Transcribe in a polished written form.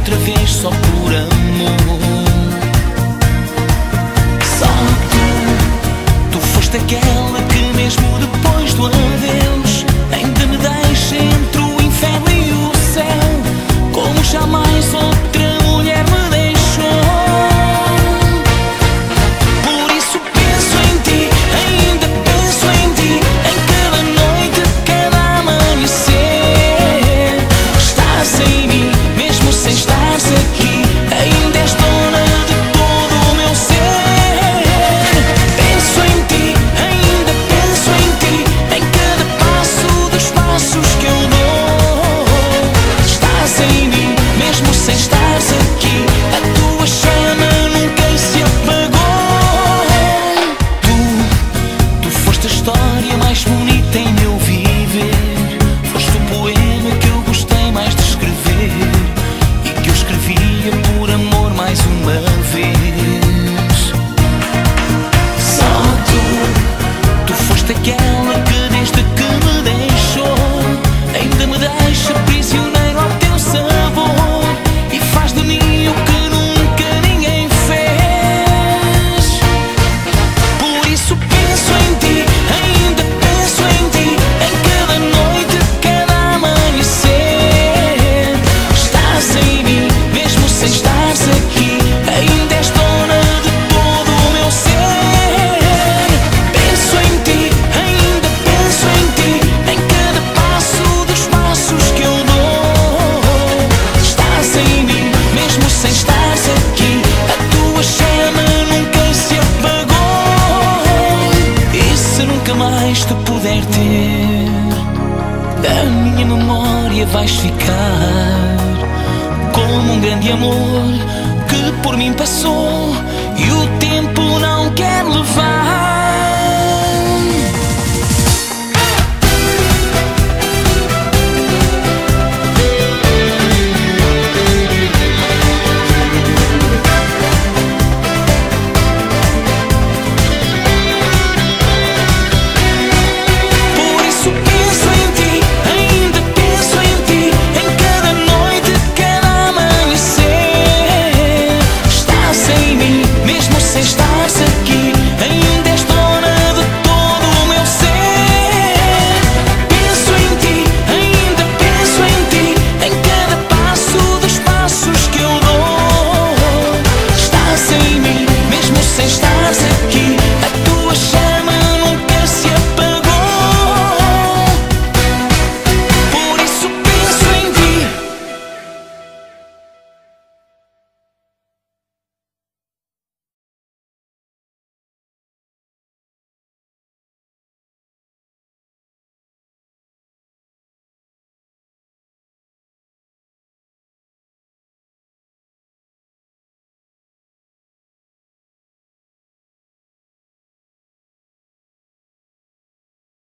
outra vez só por amor. Só tu foste aquela que mesmo depois do adeus ainda me deixa entre o inferno e o céu, como jamais outra mulher me deixou. Por isso penso em ti, ainda penso em ti, em cada noite, cada amanhecer. Estás em mim, mesmo sem estares aqui, ainda és dona de todo o meu ser. Penso em ti, ainda penso em ti, em cada passo dos passos que eu dou. Estás em mim, mesmo sem estares aqui, a tua chama nunca se apagou. Tu foste a história mais bonita em meu viver. Foste o poema que eu gostei mais de escrever e que eu escrevia por amor mais uma vez. Só tu foste aquela que desde que me deixou ainda me deixa prisioneiro ao teu sabor e faz de mim o que nunca ninguém fez. Por isso penso em ti, ainda penso em ti, em cada noite, cada amanhecer. Estás em mim, mesmo sem estares aqui, ainda és dona de todo o meu ser. Penso em ti, ainda penso em ti, em cada passo dos passos que eu dou. Estás em mim, mesmo sem estares aqui, a tua chama nunca se apagou. E se nunca mais te puder ter, da minha memória vais ficar como um grande amor que por mim passou e o tempo não quer levar.